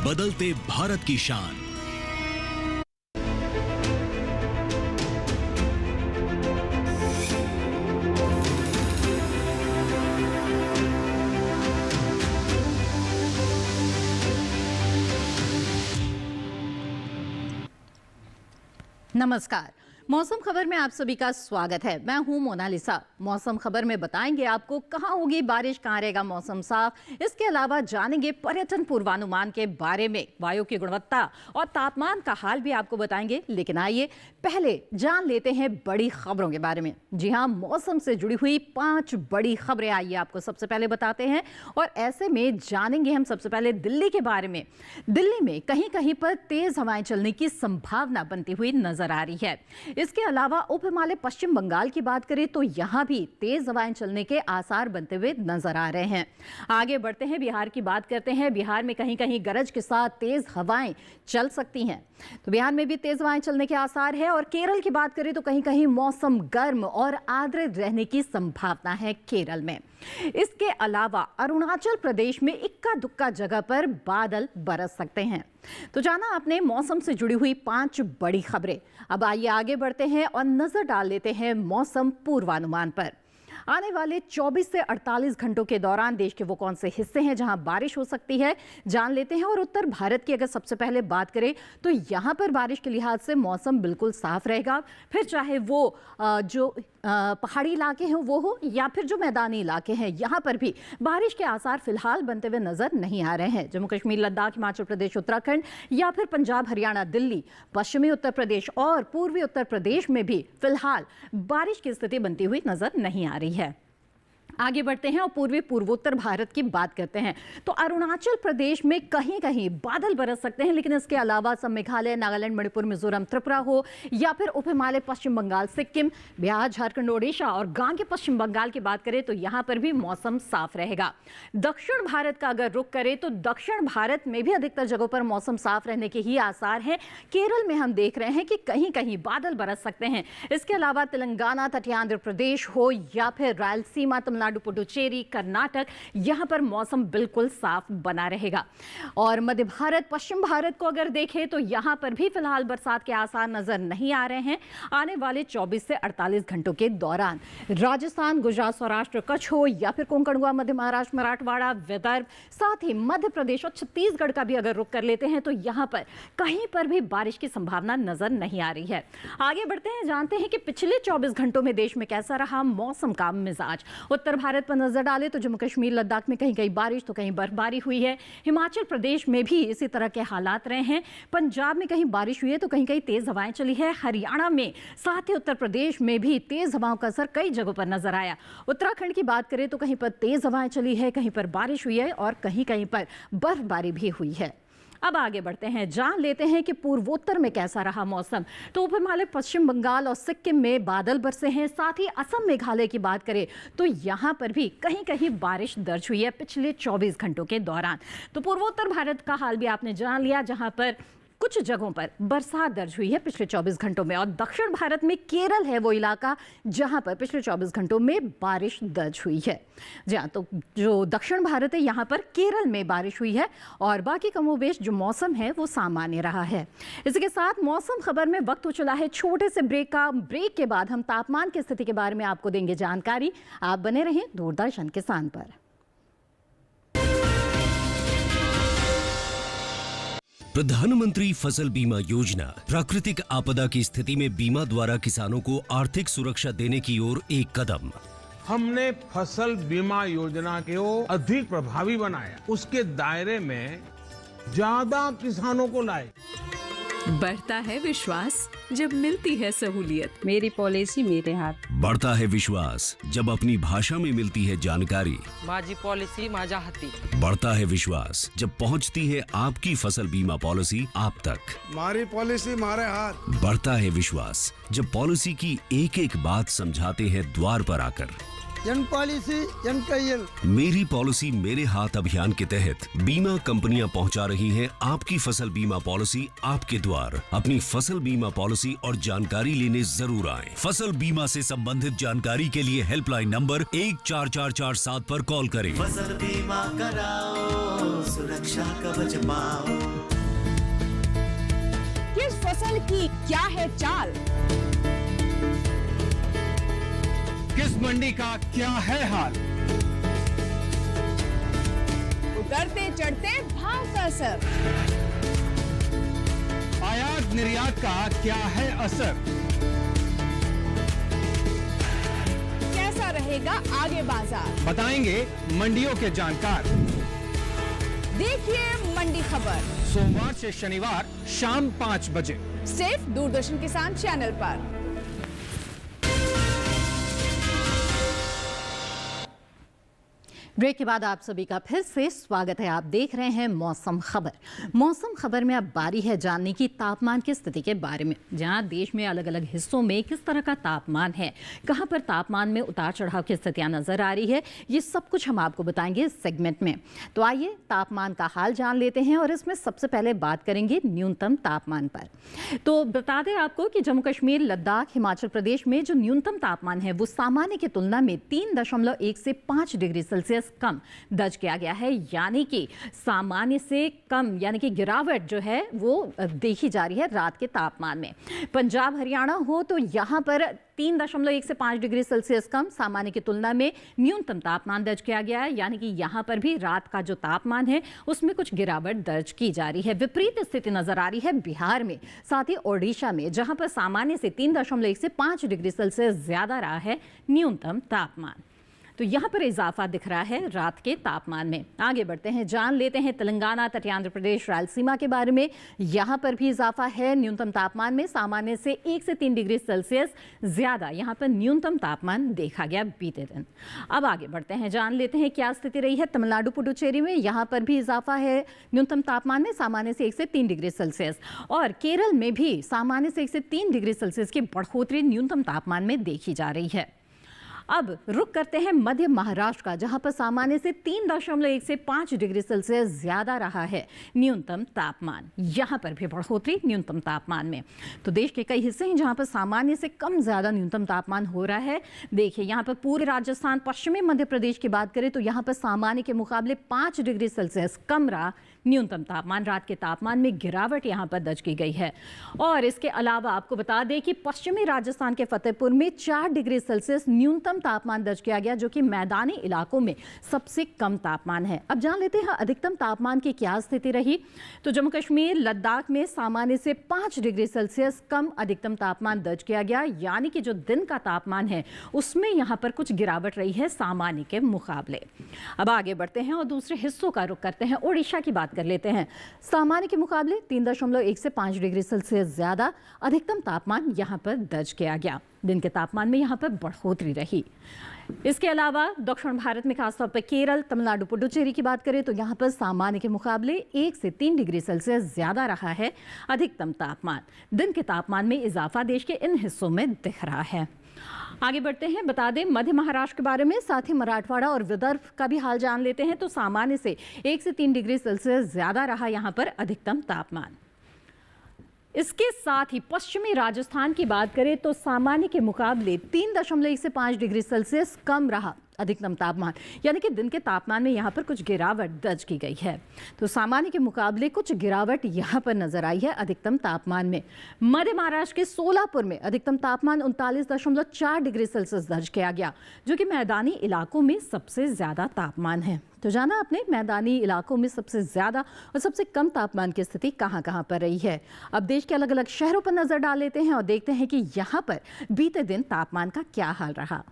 बदलते भारत की शान। नमस्कार, मौसम खबर में आप सभी का स्वागत है। मैं हूं मोनालिसा। मौसम खबर में बताएंगे आपको कहां होगी बारिश, कहां रहेगा मौसम साफ। इसके अलावा जानेंगे पर्यटन पूर्वानुमान के बारे में, वायु की गुणवत्ता और तापमान का हाल भी आपको बताएंगे। लेकिन आइए पहले जान लेते हैं बड़ी खबरों के बारे में। जी हां, मौसम से जुड़ी हुई 5 बड़ी खबरें आइए आपको सबसे पहले बताते हैं। और ऐसे में जानेंगे हम सबसे पहले दिल्ली के बारे में। दिल्ली में कहीं कहीं पर तेज हवाएं चलने की संभावना बनती हुई नजर आ रही है। इसके अलावा उप हिमालय पश्चिम बंगाल की बात करें तो यहां भी तेज हवाएं चलने के आसार बनते हुए नजर आ रहे हैं। आगे बढ़ते हैं, बिहार की बात करते हैं। बिहार में कहीं कहीं गरज के साथ तेज हवाएं चल सकती हैं, तो बिहार में भी तेज हवाएं चलने के आसार है। और केरल की बात करें तो कहीं कहीं मौसम गर्म और आर्द्र रहने की संभावना है केरल में। इसके अलावा अरुणाचल प्रदेश में इक्का दुक्का जगह पर बादल बरस सकते हैं। तो जाना आपने मौसम से जुड़ी हुई 5 बड़ी खबरें। अब आइए आगे बढ़ते हैं और नजर डाल लेते हैं मौसम पूर्वानुमान पर। आने वाले 24 से 48 घंटों के दौरान देश के वो कौन से हिस्से हैं जहां बारिश हो सकती है, जान लेते हैं। और उत्तर भारत की अगर सबसे पहले बात करें तो यहां पर बारिश के लिहाज से मौसम बिल्कुल साफ रहेगा। फिर चाहे वो जो पहाड़ी इलाके हैं वो हो या फिर जो मैदानी इलाके हैं, यहां पर भी बारिश के आसार फिलहाल बनते हुए नजर नहीं आ रहे हैं। जम्मू कश्मीर, लद्दाख, हिमाचल प्रदेश, उत्तराखंड या फिर पंजाब, हरियाणा, दिल्ली, पश्चिमी उत्तर प्रदेश और पूर्वी उत्तर प्रदेश में भी फिलहाल बारिश की स्थिति बनती हुई नजर नहीं आ रही है। आगे बढ़ते हैं और पूर्वी पूर्वोत्तर भारत की बात करते हैं। तो अरुणाचल प्रदेश में कहीं कहीं बादल बरस सकते हैं, लेकिन इसके अलावा सब मेघालय, नागालैंड, मणिपुर, मिजोरम, त्रिपुरा हो या फिर उप हिमालय पश्चिम बंगाल, सिक्किम, बिहार, झारखंड, ओडिशा और गांगे पश्चिम बंगाल की बात करें तो यहां पर भी मौसम साफ रहेगा। दक्षिण भारत का अगर रुख करें तो दक्षिण भारत में भी अधिकतर जगहों पर मौसम साफ रहने के ही आसार हैं। केरल में हम देख रहे हैं कि कहीं कहीं बादल बरस सकते हैं। इसके अलावा तेलंगाना, तटीय आंध्र प्रदेश हो या फिर रायलसीमा, तमिलनाडु, पुडुचेरी, कर्नाटक, यहां पर मौसम बिल्कुल साफ बना रहेगा। और मध्य भारत, पश्चिम भारत को अगर देखें तो यहां पर भी फिलहाल बरसात के आसार नजर नहीं आ रहे हैं। आने वाले 24 से 48 घंटों के दौरान राजस्थान, गुजरात, सौराष्ट्र, कच्छ हो या फिर कोंकण, गोवा, मध्य महाराष्ट्र, मराठवाड़ा, विदर्भ, साथ ही मध्य प्रदेश और छत्तीसगढ़ का भी अगर रुख कर लेते हैं तो यहां पर कहीं पर भी बारिश की संभावना नजर नहीं आ रही है। आगे बढ़ते हैं, जानते हैं कि पिछले 24 घंटों में देश में कैसा रहा मौसम का मिजाज। उत्तर भारत पर नजर डालें तो जम्मू कश्मीर, लद्दाख में कहीं कहीं बारिश तो कहीं बर्फबारी हुई है। हिमाचल प्रदेश में भी इसी तरह के हालात रहे हैं। पंजाब में कहीं बारिश हुई है तो कहीं कहीं तेज हवाएं चली है। हरियाणा में, साथ ही उत्तर प्रदेश में भी तेज हवाओं का असर कई जगहों पर नजर आया। उत्तराखंड की बात करें तो कहीं पर तेज हवाएं चली है, कहीं पर बारिश हुई है और कहीं कहीं पर बर्फबारी भी हुई है। अब आगे बढ़ते हैं, जान लेते हैं कि पूर्वोत्तर में कैसा रहा मौसम। तो उप हिमालय पश्चिम बंगाल और सिक्किम में बादल बरसे हैं। साथ ही असम, मेघालय की बात करें तो यहां पर भी कहीं कहीं बारिश दर्ज हुई है पिछले 24 घंटों के दौरान। तो पूर्वोत्तर भारत का हाल भी आपने जान लिया, जहां पर कुछ जगहों पर बरसात दर्ज हुई है पिछले 24 घंटों में। और दक्षिण भारत में केरल है वो इलाका जहां पर पिछले 24 घंटों में बारिश दर्ज हुई है। जी हाँ, तो जो दक्षिण भारत है यहां पर केरल में बारिश हुई है और बाकी कमोबेश जो मौसम है वो सामान्य रहा है। इसी के साथ मौसम खबर में वक्त हो चला है छोटे से ब्रेक का। ब्रेक के बाद हम तापमान की स्थिति के बारे में आपको देंगे जानकारी। आप बने रहें दूरदर्शन किसान पर। प्रधानमंत्री फसल बीमा योजना प्राकृतिक आपदा की स्थिति में बीमा द्वारा किसानों को आर्थिक सुरक्षा देने की ओर एक कदम। हमने फसल बीमा योजना को अधिक प्रभावी बनाया, उसके दायरे में ज्यादा किसानों को लाए। बढ़ता है विश्वास जब मिलती है सहूलियत। मेरी पॉलिसी मेरे हाथ। बढ़ता है विश्वास जब अपनी भाषा में मिलती है जानकारी। माझी पॉलिसी माझ्या हाती। बढ़ता है विश्वास जब पहुंचती है आपकी फसल बीमा पॉलिसी आप तक। हमारी पॉलिसी हमारे हाथ। बढ़ता है विश्वास जब पॉलिसी की एक एक बात समझाते हैं द्वार पर आकर। जन पॉलिसी जन कैयल। मेरी पॉलिसी मेरे हाथ अभियान के तहत बीमा कंपनियां पहुंचा रही हैं आपकी फसल बीमा पॉलिसी आपके द्वार। अपनी फसल बीमा पॉलिसी और जानकारी लेने जरूर आएं। फसल बीमा से संबंधित जानकारी के लिए हेल्पलाइन नंबर 14447 पर कॉल करें। फसल बीमा कराओ, सुरक्षा कवच पाओ। फसल की क्या है चाल, किस मंडी का क्या है हाल, उतरते चढ़ते भाव का असर, आयात निर्यात का क्या है असर, कैसा रहेगा आगे बाजार, बताएंगे मंडियों के जानकार। देखिए मंडी खबर सोमवार से शनिवार शाम 5 बजे सिर्फ दूरदर्शन किसान चैनल पर। ब्रेक के बाद आप सभी का फिर से स्वागत है। आप देख रहे हैं मौसम खबर। मौसम खबर में अब बारी है जानने की तापमान की स्थिति के बारे में, जहां देश में अलग अलग हिस्सों में किस तरह का तापमान है, कहां पर तापमान में उतार चढ़ाव की स्थितियां नजर आ रही है, ये सब कुछ हम आपको बताएंगे इस सेगमेंट में। तो आइए तापमान का हाल जान लेते हैं और इसमें सबसे पहले बात करेंगे न्यूनतम तापमान पर। तो बता दें आपको कि जम्मू कश्मीर, लद्दाख, हिमाचल प्रदेश में जो न्यूनतम तापमान है वो सामान्य की तुलना में 3.1 से 5 डिग्री सेल्सियस कम दर्ज किया गया है, यानी कि सामान्य से कम, यानी कि गिरावट जो है वो देखी जा रही है रात के तापमान में। पंजाब हरियाणा हो तो यहाँ पर 3.1 से 5 डिग्री सेल्सियस कम सामान्य की तुलना में न्यूनतम तापमान दर्ज किया गया है, यानी कि यहाँ पर भी रात का जो तापमान है उसमें कुछ गिरावट दर्ज की जा रही है। विपरीत स्थिति नजर आ रही है बिहार में, साथ ही ओडिशा में, जहां पर सामान्य से 3.1 से 5 डिग्री सेल्सियस ज्यादा रहा है न्यूनतम तापमान। तो यहाँ पर इजाफा दिख रहा है रात के तापमान में। आगे बढ़ते हैं, जान लेते हैं तेलंगाना, तटीय आंध्र प्रदेश, रायलसीमा के बारे में। यहाँ पर भी इजाफा है न्यूनतम तापमान में, सामान्य से 1 से 3 डिग्री सेल्सियस ज्यादा यहाँ पर न्यूनतम तापमान देखा गया बीते दिन। अब आगे बढ़ते हैं, जान लेते हैं क्या स्थिति रही है तमिलनाडु पुडुचेरी में। यहाँ पर भी इजाफा है न्यूनतम तापमान में, सामान्य से 1 से 3 डिग्री सेल्सियस, और केरल में भी सामान्य से 1 से 3 डिग्री सेल्सियस की बढ़ोतरी न्यूनतम तापमान में देखी जा रही है। अब रुक करते हैं मध्य महाराष्ट्र का, जहां पर सामान्य से 3.1 से 5 डिग्री सेल्सियस ज्यादा रहा है न्यूनतम तापमान। यहां पर भी बढ़ोतरी न्यूनतम तापमान में। तो देश के कई हिस्से हैं जहां पर सामान्य से कम ज्यादा न्यूनतम तापमान हो रहा है। देखिए यहां पर पूरे राजस्थान, पश्चिमी मध्य प्रदेश की बात करें तो यहां पर सामान्य के मुकाबले 5 डिग्री सेल्सियस कम रहा न्यूनतम तापमान। रात के तापमान में गिरावट यहां पर दर्ज की गई है। और इसके अलावा आपको बता दें कि पश्चिमी राजस्थान के फतेहपुर में 4 डिग्री सेल्सियस न्यूनतम तापमान दर्ज किया गया, जो कि मैदानी इलाकों में सबसे कम तापमान है। अब जान लेते हैं अधिकतम तापमान की क्या स्थिति रही। तो जम्मू कश्मीर, लद्दाख में सामान्य से 5 डिग्री सेल्सियस कम अधिकतम तापमान दर्ज किया गया, यानी कि जो दिन का तापमान है उसमें यहाँ पर कुछ गिरावट रही है सामान्य के मुकाबले। अब आगे बढ़ते हैं और दूसरे हिस्सों का रुख करते हैं। ओडिशा की बात कर लेते हैं। सामान्य के मुकाबले 3.1 से 5 डिग्री सेल्सियस ज्यादा अधिकतम तापमान यहाँ पर दर्ज किया गया। दिन के तापमान में यहाँ पर बढ़ोतरी रही। इसके अलावा दक्षिण भारत में खासतौर पर केरल, तमिलनाडु, पुडुचेरी की बात करें तो यहाँ पर सामान्य के मुकाबले 1 से 3 डिग्री सेल्सियस ज्यादा रहा है अधिकतम तापमान। दिन के तापमान में इजाफा देश के इन हिस्सों में दिख रहा है। आगे बढ़ते हैं, बता दें मध्य महाराष्ट्र के बारे में, साथ ही मराठवाड़ा और विदर्भ का भी हाल जान लेते हैं। तो सामान्य से 1 से 3 डिग्री सेल्सियस ज्यादा रहा यहाँ पर अधिकतम तापमान। इसके साथ ही पश्चिमी राजस्थान की बात करें तो सामान्य के मुकाबले 3.1 से 5 डिग्री सेल्सियस कम रहा अधिकतम तापमान, यानी कि दिन के तापमान में यहाँ पर कुछ गिरावट दर्ज की गई है। तो सामान्य के मुकाबले कुछ गिरावट यहाँ पर नजर आई है अधिकतम तापमान में। मध्य महाराष्ट्र के सोलापुर में अधिकतम तापमान 39.4 डिग्री सेल्सियस दर्ज किया गया, जो कि मैदानी इलाकों में सबसे ज्यादा तापमान है। तो जाना आपने मैदानी इलाकों में सबसे ज्यादा और सबसे कम तापमान की स्थिति कहां पर रही है। अब देश के अलग अलग शहरों पर नजर डाल लेते हैं और देखते हैं कि यहाँ पर बीते दिन तापमान का क्या हाल रहा।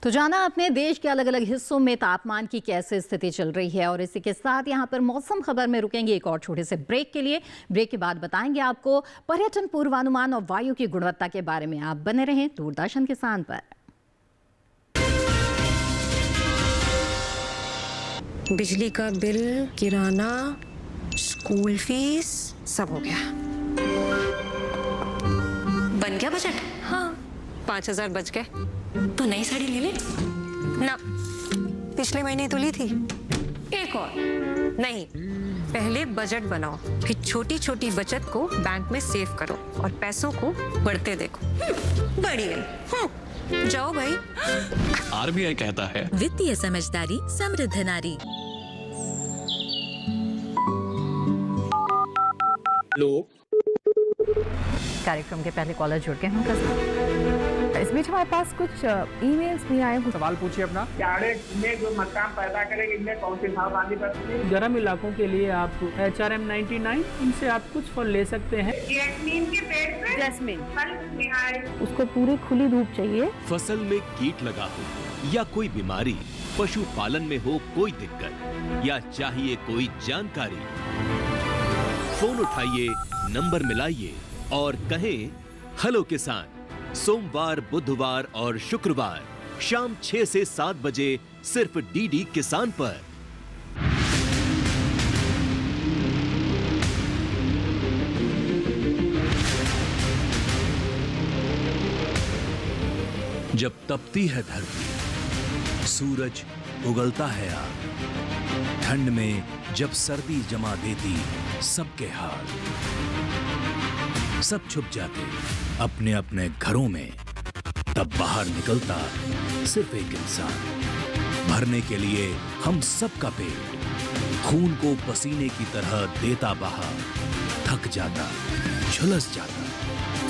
तो जाना अपने देश के अलग अलग हिस्सों में तापमान की कैसे स्थिति चल रही है, और इसी के साथ यहाँ पर मौसम खबर में रुकेंगे एक और छोटे से ब्रेक के लिए। ब्रेक के बाद बताएंगे आपको पर्यटन पूर्वानुमान और वायु की गुणवत्ता के बारे में। आप बने रहें दूरदर्शन किसान पर। बिजली का बिल, किराना, स्कूल फीस सब हो गया। बन गया बजट? हाँ, 5,000 बच गए। तो नई साड़ी ले ले ना, पिछले महीने तो ली थी। एक और नहीं, पहले बजट बनाओ, फिर छोटी छोटी बचत को बैंक में सेव करो और पैसों को बढ़ते देखो। बढ़िया। जाओ भाई। आरबीआई कहता है, वित्तीय समझदारी समृद्ध नारी। कार्यक्रम के पहले कॉलर जुड़ गए हैं। इस बीच हमारे पास कुछ ईमेल्स भी आए हैं। सवाल पूछिए अपना। जाड़े में जो मकान पैदा करेगी, इनमें कौन सी सावधानी बरतनी है? गर्म इलाकों के लिए आप HRM 99, इनसे आप कुछ फल ले सकते हैं। जैस्मीन के पेड़ पे जैस्मीन फल निहार, उसको पूरी खुली धूप चाहिए। फसल में कीट लगा हो या कोई बीमारी, पशुपालन में हो कोई दिक्कत या चाहिए कोई जानकारी, फोन उठाइए, नंबर मिलाइए और कहें हेलो किसान। सोमवार, बुधवार और शुक्रवार शाम 6 से 7 बजे सिर्फ डीडी किसान पर। जब तपती है धरती, सूरज उगलता है आग, ठंड में जब सर्दी जमा देती सबके हाल, सब छुप जाते अपने अपने घरों में, तब बाहर निकलता सिर्फ एक इंसान, भरने के लिए हम सबका पेट, खून को पसीने की तरह देता बहा, थक जाता, झुलस जाता,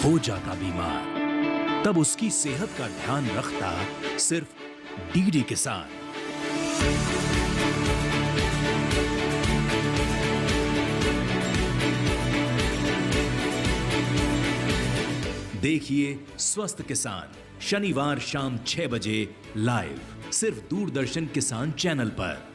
हो जाता बीमार, तब उसकी सेहत का ध्यान रखता सिर्फ डीडी किसान। देखिए स्वस्थ किसान शनिवार शाम 6 बजे लाइव सिर्फ दूरदर्शन किसान चैनल पर।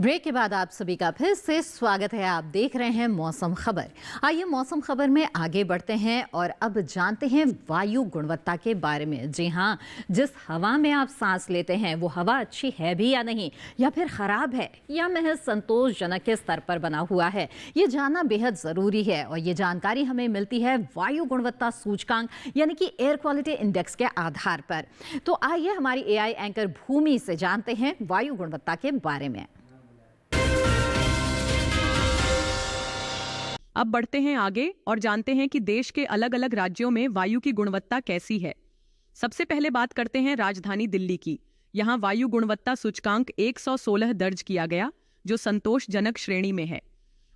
ब्रेक के बाद आप सभी का फिर से स्वागत है। आप देख रहे हैं मौसम खबर। आइए मौसम खबर में आगे बढ़ते हैं और अब जानते हैं वायु गुणवत्ता के बारे में। जी हाँ, जिस हवा में आप सांस लेते हैं वो हवा अच्छी है भी या नहीं, या फिर खराब है या महज संतोषजनक के स्तर पर बना हुआ है, ये जानना बेहद ज़रूरी है। और ये जानकारी हमें मिलती है वायु गुणवत्ता सूचकांक यानी कि एयर क्वालिटी इंडेक्स के आधार पर। तो आइए हमारी AI एंकर भूमि से जानते हैं वायु गुणवत्ता के बारे में। अब बढ़ते हैं आगे और जानते हैं कि देश के अलग अलग राज्यों में वायु की गुणवत्ता कैसी है। सबसे पहले बात करते हैं राजधानी दिल्ली की। यहाँ वायु गुणवत्ता सूचकांक 116 दर्ज किया गया, जो संतोषजनक श्रेणी में है।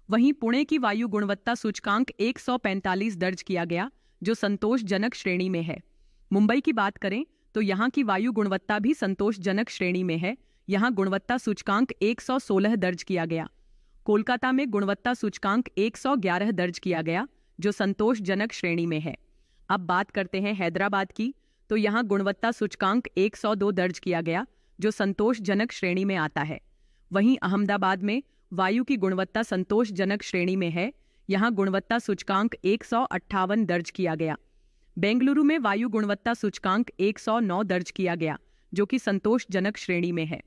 वहीं पुणे की वायु गुणवत्ता सूचकांक 145 दर्ज किया गया, जो संतोषजनक श्रेणी में है। मुंबई की बात करें तो यहाँ की वायु गुणवत्ता भी संतोषजनक श्रेणी में है। यहाँ गुणवत्ता सूचकांक 116 दर्ज किया गया। कोलकाता में गुणवत्ता सूचकांक 111 दर्ज किया गया, जो संतोषजनक श्रेणी में है। अब बात करते हैं हैदराबाद की, तो यहाँ गुणवत्ता सूचकांक 102 दर्ज किया गया, जो संतोषजनक श्रेणी में आता है। वहीं अहमदाबाद में वायु की गुणवत्ता संतोषजनक श्रेणी में है। यहाँ गुणवत्ता सूचकांक 158 दर्ज किया गया। बेंगलुरु में वायु गुणवत्ता सूचकांक 109 दर्ज किया गया, जो कि संतोषजनक श्रेणी में है।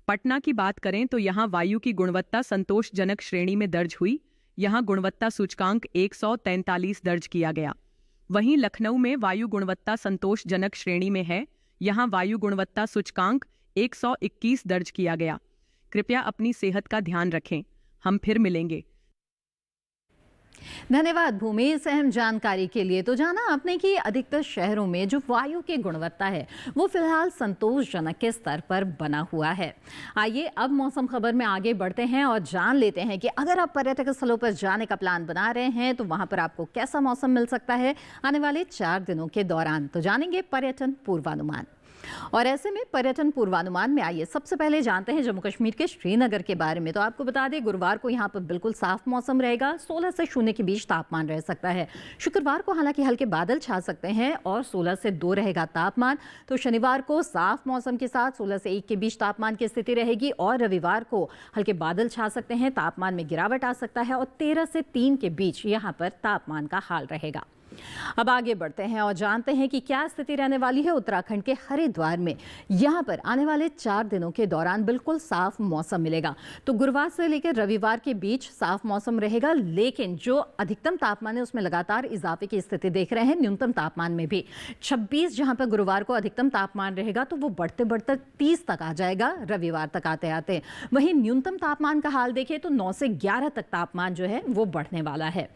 पटना की बात करें तो यहाँ वायु की गुणवत्ता संतोषजनक श्रेणी में दर्ज हुई। यहाँ गुणवत्ता सूचकांक 143 दर्ज किया गया। वहीं लखनऊ में वायु गुणवत्ता संतोषजनक श्रेणी में है। यहाँ वायु गुणवत्ता सूचकांक 121 दर्ज किया गया। कृपया अपनी सेहत का ध्यान रखें। हम फिर मिलेंगे। धन्यवाद भूमि इस अहम जानकारी के लिए। तो जाना आपने कि अधिकतर शहरों में जो वायु की गुणवत्ता है वो फिलहाल संतोषजनक के स्तर पर बना हुआ है। आइए अब मौसम खबर में आगे बढ़ते हैं और जान लेते हैं कि अगर आप पर्यटक स्थलों पर जाने का प्लान बना रहे हैं तो वहां पर आपको कैसा मौसम मिल सकता है आने वाले 4 दिनों के दौरान। तो जानेंगे पर्यटन पूर्वानुमान। और ऐसे में पर्यटन पूर्वानुमान में आइए सबसे पहले जानते हैं जम्मू कश्मीर के श्रीनगर के बारे में। तो आपको बता दें गुरुवार को यहाँ पर बिल्कुल साफ मौसम रहेगा, 16 से 0 के बीच तापमान रह सकता है। शुक्रवार को हालांकि हल्के बादल छा सकते हैं और 16 से 2 रहेगा तापमान। तो शनिवार को साफ मौसम के साथ 16 से 1 के बीच तापमान की स्थिति रहेगी और रविवार को हल्के बादल छा सकते हैं, तापमान में गिरावट आ सकता है और 13 से 3 के बीच यहाँ पर तापमान का हाल रहेगा। अब आगे बढ़ते हैं और जानते हैं कि क्या स्थिति रहने वाली है उत्तराखंड के हरिद्वार में। यहाँ पर आने वाले 4 दिनों के दौरान बिल्कुल साफ मौसम मिलेगा। तो गुरुवार से लेकर रविवार के बीच साफ मौसम रहेगा, लेकिन जो अधिकतम तापमान है उसमें लगातार इजाफे की स्थिति देख रहे हैं। न्यूनतम तापमान में भी 26 जहाँ पर गुरुवार को अधिकतम तापमान रहेगा तो वो बढ़ते बढ़ते 30 तक आ जाएगा रविवार तक आते आते। वहीं न्यूनतम तापमान का हाल देखें तो 9 से 11 तक तापमान जो है वो बढ़ने वाला है।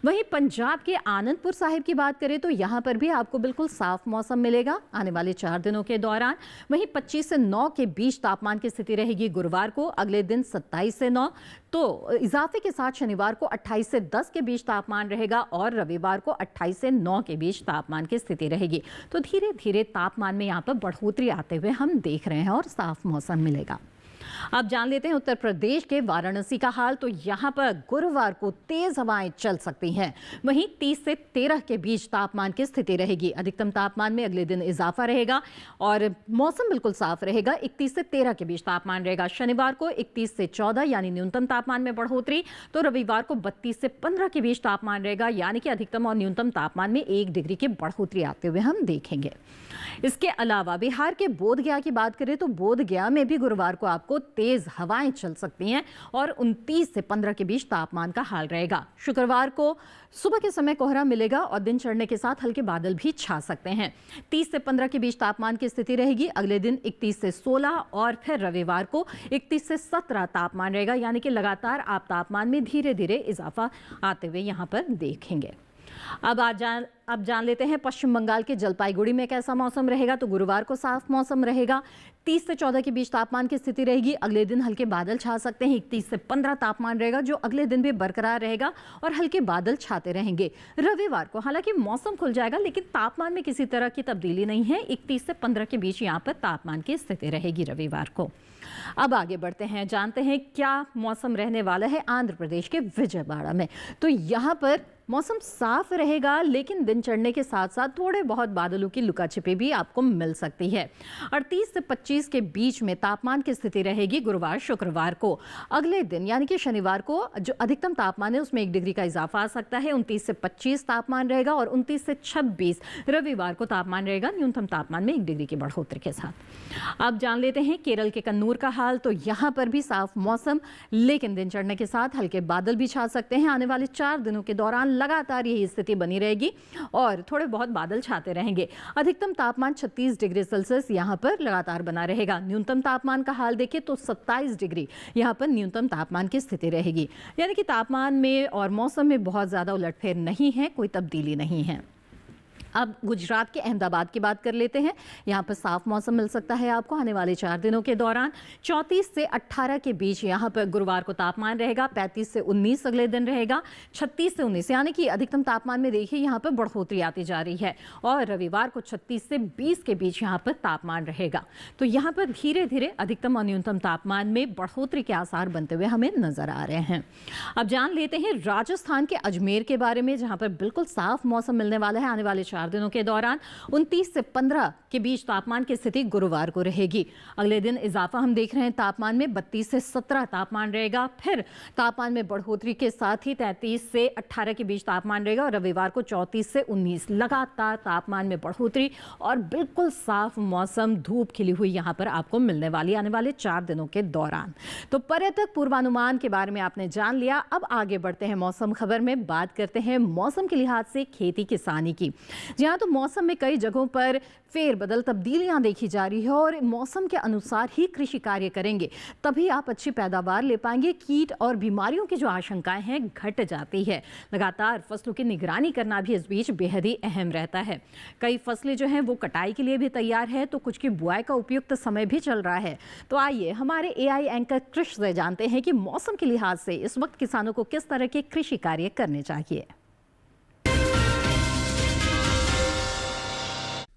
वहीं पंजाब के आनंदपुर साहिब की बात करें तो यहाँ पर भी आपको बिल्कुल साफ मौसम मिलेगा आने वाले 4 दिनों के दौरान। वहीं 25 से 9 के बीच तापमान की स्थिति रहेगी गुरुवार को, अगले दिन 27 से 9। तो इजाफे के साथ शनिवार को 28 से 10 के बीच तापमान रहेगा और रविवार को 28 से 9 के बीच तापमान की स्थिति रहेगी। तो धीरे धीरे तापमान में यहाँ पर बढ़ोतरी आते हुए हम देख रहे हैं और साफ मौसम मिलेगा। अब जान लेते हैं उत्तर प्रदेश के वाराणसी का हाल। तो यहाँ पर गुरुवार को तेज हवाएं चल सकती हैं। वहीं 30 से 13 के बीच तापमान की स्थिति रहेगी। अधिकतम तापमान में अगले दिन इजाफा रहेगा और मौसम बिल्कुल साफ रहेगा। 31 से 13 के बीच तापमान रहेगा। शनिवार को 31 से 14 यानी न्यूनतम तापमान में बढ़ोतरी। तो रविवार को 32 से 15 के बीच तापमान रहेगा, यानी कि अधिकतम और न्यूनतम तापमान में 1 डिग्री की बढ़ोतरी आते हुए हम देखेंगे। इसके अलावा बिहार के बोधगया की बात करें तो बोधगया में भी गुरुवार को आपको तेज हवाएं चल सकती हैं और 29 से 15 के बीच तापमान का हाल रहेगा। शुक्रवार को सुबह के समय कोहरा मिलेगा और दिन चढ़ने के साथ हल्के बादल भी छा सकते हैं। 30 से 15 के बीच तापमान की स्थिति रहेगी। अगले दिन 31 से 16 और फिर रविवार को 31 से 17 तापमान रहेगा, यानी कि लगातार आप तापमान में धीरे धीरे इजाफा आते हुए यहाँ पर देखेंगे। अब जान लेते हैं पश्चिम बंगाल के जलपाईगुड़ी में कैसा मौसम रहेगा। तो गुरुवार को साफ मौसम रहेगा। 30 से 14 के बीच तापमान की स्थिति रहेगी। अगले दिन हल्के बादल छा सकते हैं। 31 से 15 तापमान रहेगा जो अगले दिन भी बरकरार रहेगा और हल्के बादल छाते रहेंगे। रविवार को हालांकि मौसम खुल जाएगा लेकिन तापमान में किसी तरह की तब्दीली नहीं है। 31 से 15 के बीच यहाँ पर तापमान की स्थिति रहेगी रविवार को। अब आगे बढ़ते हैं, जानते हैं क्या मौसम रहने वाला है आंध्र प्रदेश के विजयवाड़ा में। तो यहाँ पर मौसम साफ रहेगा लेकिन दिन चढ़ने के साथ साथ थोड़े बहुत बादलों की लुकाछिपी भी आपको मिल सकती है। 38 से 25 के बीच में तापमान की स्थिति रहेगी गुरुवार शुक्रवार को। अगले दिन यानी कि शनिवार को जो अधिकतम तापमान है उसमें 1 डिग्री का इजाफा आ सकता है। 29 से 25 तापमान रहेगा और 29 से 26 रविवार को तापमान रहेगा, न्यूनतम तापमान में 1 डिग्री की बढ़ोतरी के साथ। अब जान लेते हैं केरल के कन्नूर का हाल। तो यहाँ पर भी साफ मौसम लेकिन दिन चढ़ने के साथ हल्के बादल भी छा सकते हैं। आने वाले 4 दिनों के दौरान लगातार यही स्थिति बनी रहेगी और थोड़े बहुत बादल छाते रहेंगे। अधिकतम तापमान 36 डिग्री सेल्सियस यहाँ पर लगातार बना रहेगा। न्यूनतम तापमान का हाल देखें तो 27 डिग्री यहाँ पर न्यूनतम तापमान की स्थिति रहेगी, यानी कि तापमान में और मौसम में बहुत ज़्यादा उलटफेर नहीं है, कोई तब्दीली नहीं है। अब गुजरात के अहमदाबाद की बात कर लेते हैं। यहाँ पर साफ मौसम मिल सकता है आपको आने वाले 4 दिनों के दौरान। 34 से 18 के बीच यहाँ पर गुरुवार को तापमान रहेगा। 35 से 19 अगले दिन रहेगा। 36 से 19 यानी कि अधिकतम तापमान में देखिए यहाँ पर बढ़ोतरी आती जा रही है और रविवार को 36 से 20 के बीच यहाँ पर तापमान रहेगा। तो यहाँ पर धीरे धीरे अधिकतम और न्यूनतम तापमान में बढ़ोतरी के आसार बनते हुए हमें नजर आ रहे हैं। अब जान लेते हैं राजस्थान के अजमेर के बारे में, जहाँ पर बिल्कुल साफ मौसम मिलने वाला है आने वाले 4 दिनों के दौरान। 29 से 15 के बीच तापमान की स्थिति गुरुवार को रहेगी। अगले दिन इजाफा हम देख रहे हैं तापमान में, 32 से 17 तापमान रहेगा। फिर तापमान में बढ़ोतरी के साथ ही 33 से 18 के बीच तापमान रहेगा और रविवार को 34 से 19 लगातार तापमान में बढ़ोतरी और बिल्कुल साफ मौसम, धूप खिली हुई यहाँ पर आपको मिलने वाली आने वाले 4 दिनों के दौरान। तो पर्यटक पूर्वानुमान के बारे में आपने जान लिया। अब आगे बढ़ते हैं मौसम खबर में, बात करते हैं मौसम के लिहाज से खेती किसानी की। जहाँ तो मौसम में कई जगहों पर फेरबदल, तब्दीलियां देखी जा रही है और मौसम के अनुसार ही कृषि कार्य करेंगे तभी आप अच्छी पैदावार ले पाएंगे। कीट और बीमारियों की जो आशंकाएं हैं घट जाती है। लगातार फसलों की निगरानी करना भी इस बीच बेहद ही अहम रहता है। कई फसलें जो हैं वो कटाई के लिए भी तैयार है तो कुछ की बुआई का उपयुक्त समय भी चल रहा है। तो आइए हमारे AI एंकर कृष से जानते हैं कि मौसम के लिहाज से इस वक्त किसानों को किस तरह के कृषि कार्य करने चाहिए।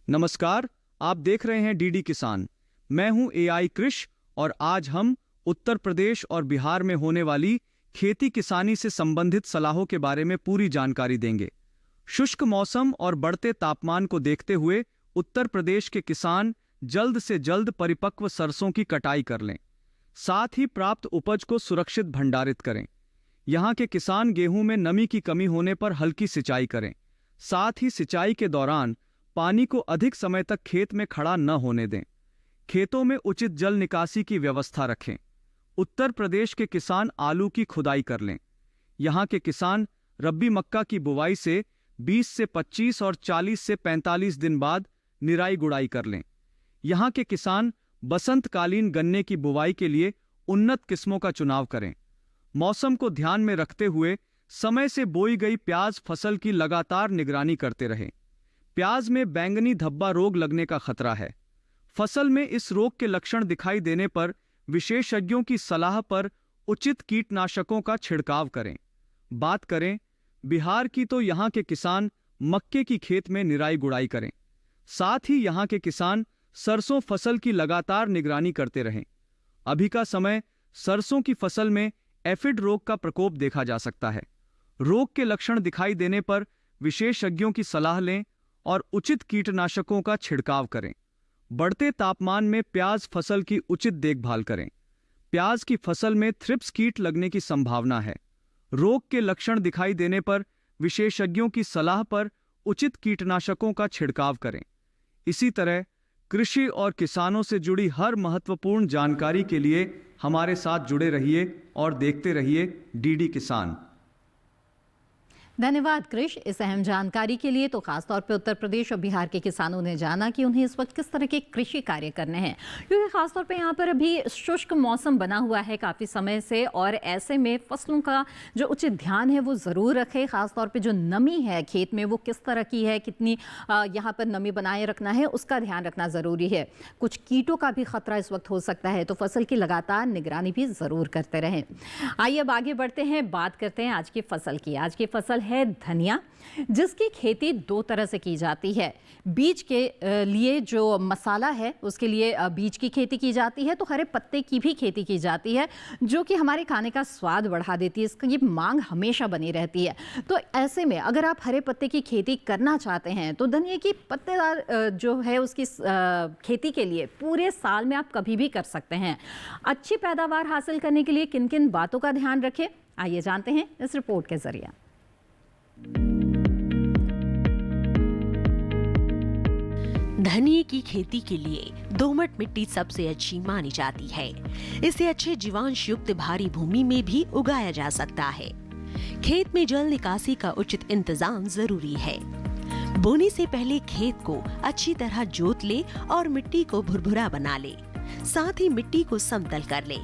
नमस्कार, आप देख रहे हैं डीडी किसान। मैं हूं एआई कृष और आज हम उत्तर प्रदेश और बिहार में होने वाली खेती किसानी से संबंधित सलाहों के बारे में पूरी जानकारी देंगे। शुष्क मौसम और बढ़ते तापमान को देखते हुए उत्तर प्रदेश के किसान जल्द से जल्द परिपक्व सरसों की कटाई कर लें। साथ ही प्राप्त उपज को सुरक्षित भंडारित करें। यहाँ के किसान गेहूं में नमी की कमी होने पर हल्की सिंचाई करें। साथ ही सिंचाई के दौरान पानी को अधिक समय तक खेत में खड़ा न होने दें। खेतों में उचित जल निकासी की व्यवस्था रखें। उत्तर प्रदेश के किसान आलू की खुदाई कर लें। यहाँ के किसान रब्बी मक्का की बुवाई से 20 से 25 और 40 से 45 दिन बाद निराई गुड़ाई कर लें। यहाँ के किसान बसंतकालीन गन्ने की बुवाई के लिए उन्नत किस्मों का चुनाव करें। मौसम को ध्यान में रखते हुए समय से बोई गई प्याज फसल की लगातार निगरानी करते रहें। प्याज में बैंगनी धब्बा रोग लगने का खतरा है। फसल में इस रोग के लक्षण दिखाई देने पर विशेषज्ञों की सलाह पर उचित कीटनाशकों का छिड़काव करें। बात करें बिहार की तो यहाँ के किसान मक्के की खेत में निराई गुड़ाई करें। साथ ही यहाँ के किसान सरसों फसल की लगातार निगरानी करते रहें। अभी का समय सरसों की फसल में एफिड रोग का प्रकोप देखा जा सकता है। रोग के लक्षण दिखाई देने पर विशेषज्ञों की सलाह लें और उचित कीटनाशकों का छिड़काव करें। बढ़ते तापमान में प्याज फसल की उचित देखभाल करें। प्याज की फसल में थ्रिप्स कीट लगने की संभावना है। रोग के लक्षण दिखाई देने पर विशेषज्ञों की सलाह पर उचित कीटनाशकों का छिड़काव करें। इसी तरह कृषि और किसानों से जुड़ी हर महत्वपूर्ण जानकारी के लिए हमारे साथ जुड़े रहिए और देखते रहिए डीडी किसान। धन्यवाद कृष इस अहम जानकारी के लिए। तो खासतौर पे उत्तर प्रदेश और बिहार के किसानों ने जाना कि उन्हें इस वक्त किस तरह के कृषि कार्य करने हैं, क्योंकि खासतौर पे यहाँ पर अभी शुष्क मौसम बना हुआ है काफ़ी समय से, और ऐसे में फसलों का जो उचित ध्यान है वो ज़रूर रखें। खासतौर पे जो नमी है खेत में वो किस तरह की है, कितनी यहाँ पर नमी बनाए रखना है, उसका ध्यान रखना ज़रूरी है। कुछ कीटों का भी खतरा इस वक्त हो सकता है, तो फसल की लगातार निगरानी भी ज़रूर करते रहें। आइए अब आगे बढ़ते हैं, बात करते हैं आज की फसल की। आज की फसल है धनिया, जिसकी खेती दो तरह से की जाती है। बीज के लिए जो मसाला है उसके लिए बीज की खेती की जाती है, तो हरे पत्ते की भी खेती की जाती है, जो कि हमारे खाने का स्वाद बढ़ा देती है। इसकी मांग हमेशा बनी रहती है। तो ऐसे में अगर आप हरे पत्ते की खेती करना चाहते हैं तो धनिया की पत्तेदार जो है उसकी खेती के लिए पूरे साल में आप कभी भी कर सकते हैं। अच्छी पैदावार हासिल करने के लिए किन किन बातों का ध्यान रखें, आइए जानते हैं इस रिपोर्ट के जरिए। धनिये की खेती के लिए दोमट मिट्टी सबसे अच्छी मानी जाती है। इसे अच्छे जीवांश युक्त भारी भूमि में भी उगाया जा सकता है। खेत में जल निकासी का उचित इंतजाम जरूरी है। बोने से पहले खेत को अच्छी तरह जोत ले और मिट्टी को भुरभुरा बना ले। साथ ही मिट्टी को समतल कर ले।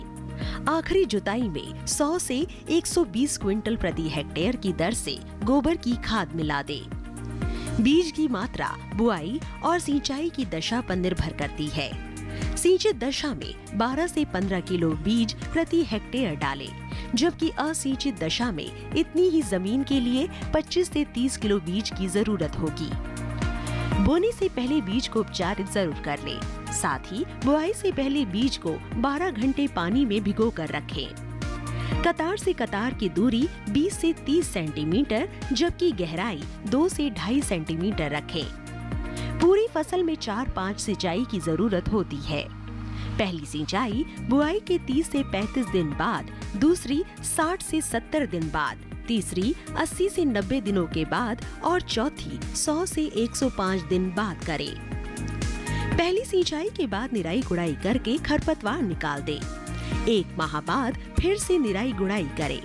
आखिरी जुताई में 100 से 120 क्विंटल प्रति हेक्टेयर की दर से गोबर की खाद मिला दे। बीज की मात्रा बुआई और सिंचाई की दशा पर निर्भर करती है। सिंचित दशा में 12 से 15 किलो बीज प्रति हेक्टेयर डालें, जबकि असिंचित दशा में इतनी ही जमीन के लिए 25 से 30 किलो बीज की जरूरत होगी। बोने से पहले बीज को उपचारित जरूर कर लें। साथ ही बुआई से पहले बीज को 12 घंटे पानी में भिगो कर रखें। कतार से कतार की दूरी 20 से 30 सेंटीमीटर, जबकि गहराई 2 से 2.5 सेंटीमीटर रखें। पूरी फसल में 4-5 सिंचाई की जरूरत होती है। पहली सिंचाई बुआई के 30 से 35 दिन बाद, दूसरी 60 से 70 दिन बाद, तीसरी 80 से 90 दिनों के बाद और चौथी 100 से 105 दिन बाद करें। पहली सिंचाई के बाद निराई गुड़ाई करके खरपतवार निकाल दें। 1 माह बाद फिर से निराई गुड़ाई करें।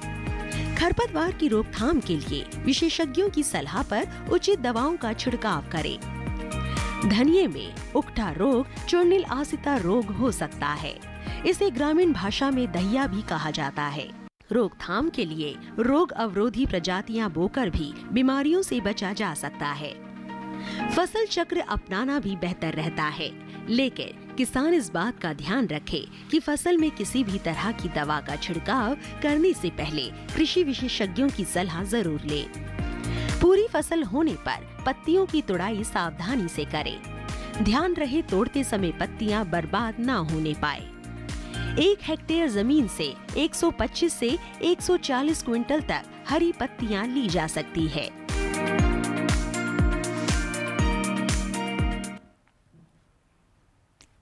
खरपतवार की रोकथाम के लिए विशेषज्ञों की सलाह पर उचित दवाओं का छिड़काव करें। धनिये में उकठा रोग चूर्णिल आसिता रोग हो सकता है। इसे ग्रामीण भाषा में दहिया भी कहा जाता है। रोकथाम के लिए रोग अवरोधी प्रजातियां बोकर भी बीमारियों से बचा जा सकता है। फसल चक्र अपनाना भी बेहतर रहता है, लेकिन किसान इस बात का ध्यान रखे कि फसल में किसी भी तरह की दवा का छिड़काव करने से पहले कृषि विशेषज्ञों की सलाह जरूर ले। पूरी फसल होने पर पत्तियों की तुड़ाई सावधानी से करें। ध्यान रहे तोड़ते समय पत्तियां बर्बाद ना होने पाए। 1 हेक्टेयर जमीन से 125 से 140 क्विंटल तक हरी पत्तियां ली जा सकती है।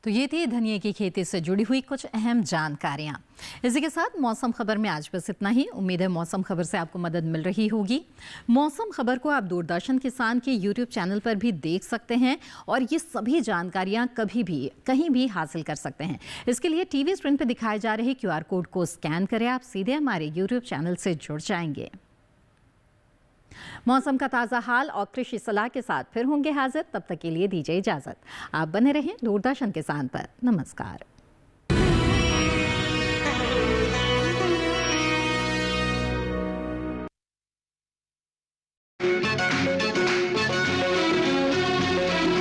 तो ये थी धनिये की खेती से जुड़ी हुई कुछ अहम जानकारियां। इसी के साथ मौसम खबर में आज बस इतना ही। उम्मीद है मौसम खबर से आपको मदद मिल रही होगी। मौसम खबर को आप दूरदर्शन किसान के YouTube चैनल पर भी देख सकते हैं और ये सभी जानकारियां कभी भी कहीं भी हासिल कर सकते हैं। इसके लिए टीवी स्क्रीन पर दिखाए जा रहे QR कोड को स्कैन करें, आप सीधे हमारे YouTube चैनल से जुड़ जाएंगे। मौसम का ताज़ा हाल और कृषि सलाह के साथ फिर होंगे हाजिर। तब तक के लिए दीजिए इजाजत। आप बने रहें दूरदर्शन किसान पर। नमस्कार।